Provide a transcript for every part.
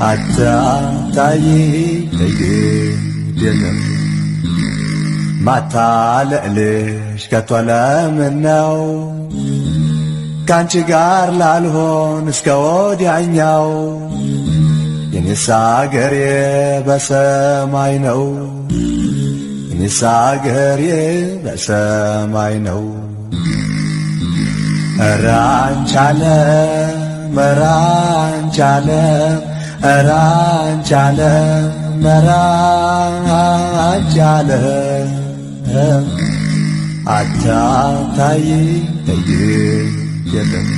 አታታይ ተይደለም ማታለልሽ ከቶ ለምነው ካንቺ ጋር ላልሆን እስከ ወዲያኛው የኔስ አገሬ በሰማይ ነው የኔስ አገሬ በሰማይ ነው ኧረ አንቺ ዓለም ኧረ አንቺ ዓለም ኧረ አንቺ ዓለም ኧረ አንቺ ዓለም አታታይ ተይደለም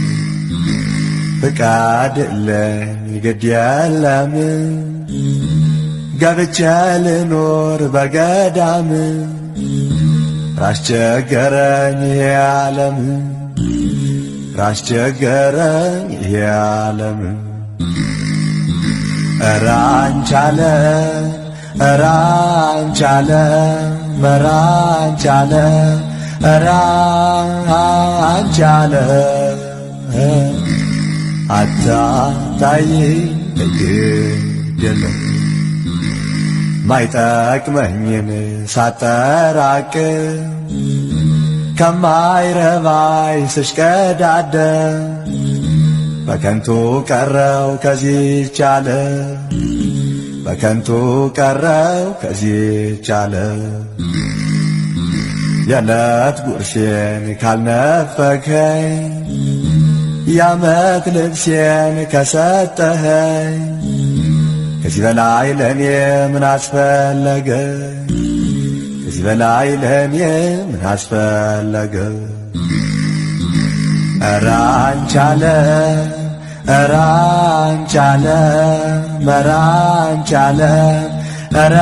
ፍቃድለኝ ግድ የለም ገብቼ ልኖር በገዳም ራስቸገረኝ ይሄ ዓለም ራስቸገረኝ ይሄ ዓለም ኧረ አንቺ ዓለም ኧረ አንቺ ዓለም ኧረ አንቺ ዓለም ኧረ አንቺ ዓለም አታታይ ተይደለም ማይጠቅመኝን ሳጠራቅም ከማይረባይ ስሽቀዳደም በከንቱ ቀረው ከዚህች ዓለም በከንቱ ቀረው ከዚህች ዓለም የዕለት ጉርሴን ካልነፈከኝ የዓመት ልብሴን ከሰጠኸኝ ከዚህ በላይ ለእኔ ምን አስፈለገ ከዚህ በላይ ለእኔ ምን አስፈለገ ኧረ አንቺ ዓለም ኧረ አንቺ ዓለም ኧረ አንቺ ዓለም ኧረ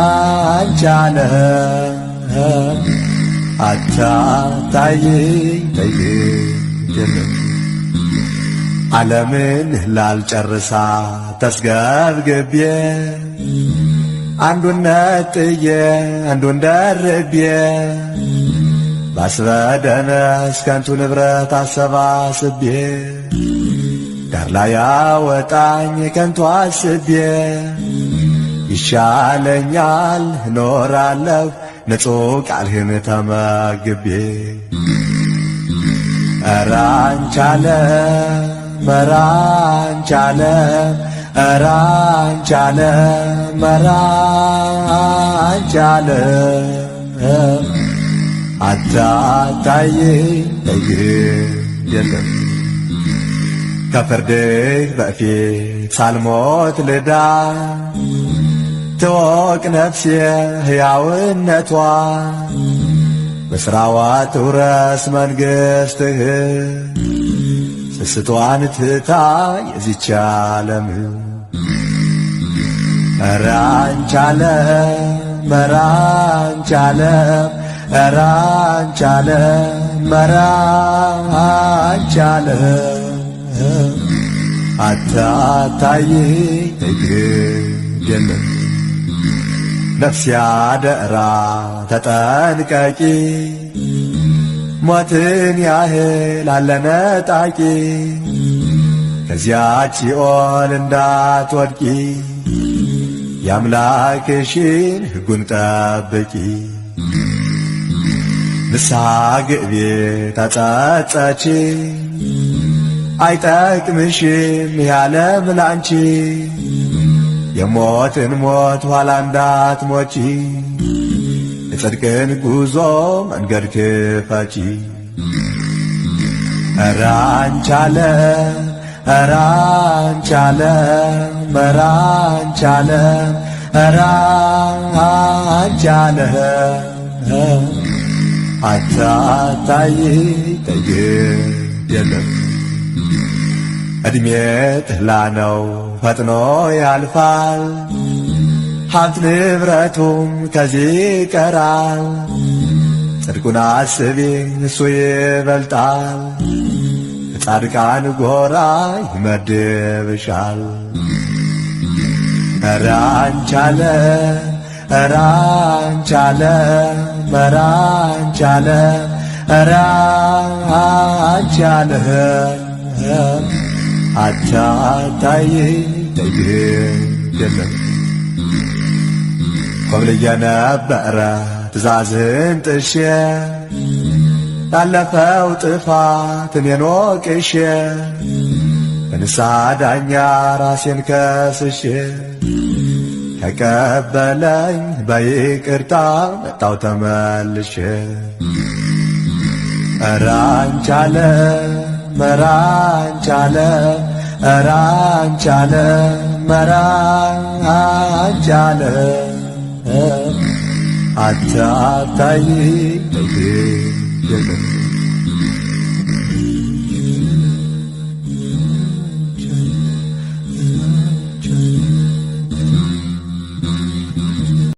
አንቺ ዓለም አታታይ ተይደለም ዓለምን ላልጨርሳ ተስገብግቤ አንዱን ነጥዬ አንዱን ደርቤ ባስበደነስ ከንቱ ንብረት አሰባስቤ ዳር ላይ ያወጣኝ ከንቱ አስቤ ይሻለኛል እኖራለሁ ንጹሕ ቃልህን ተመግቤ ኧረ አንቺ ዓለም ኧረ አንቺ ዓለም ኧረ አንቺ ዓለም ኧረ አንቺ ዓለም አታታይ ተይደለም ከፍርድህ በፊት ሳልሞት ልዳን ትወቅ ነፍሴ ሕያውነቷ በሥራዋ ትውረስ መንግሥትህ ስስቷን ትታ የዚች ዓለም ኧረ አንቺ ዓለም ኧረ አንቺ ዓለም ኧረ አንቺ ዓለም ኧረ አንቺ ዓለም አታታይ ተይደለም ነፍሴ አደራ ተጠንቀቂ ሞትን ያህል አለ ነጣቂ ከዚያች ሲኦል እንዳትወድቂ የአምላክሽን ሕጉን ጠብቂ ንስሐ ግቢ ተጸጸቺ አይጠቅምሽም ይህ ዓለም ላንቺ የሞትን ሞት ኋላ እንዳትሞቺ የጽድቅን ጉዞ መንገድ ክፈቺ ኧረ አንቺ ዓለም ኧረ አንቺ ዓለም ኧረ አንቺ ዓለም ኧረ አንቺ ዓለም አታታይ ተይደለም ዕድሜ ጥላ ነው ፈጥኖ ያልፋል ሀብት ንብረቱም ከዚህ ይቀራል ጽድቁን አስቢ እሱ ይበልጣል ጻድቃን ጎራ ይመድብሻል ራንቻለ ራንቻለ መራንቻለ ራንቻለ አቻታይ ደግም ኮብልየ ነበረ ትእዛዝህን ጥሼ ላለፈው ጥፋት እኔን ወቅሼ በንስሐ ዳኛ ራሴን ከስሼ ተቀበለኝ በይቅርታ መጣው ተመልሼ ራንቻለ መራንቻለ ራንቻለ መራንቻለ አታታይ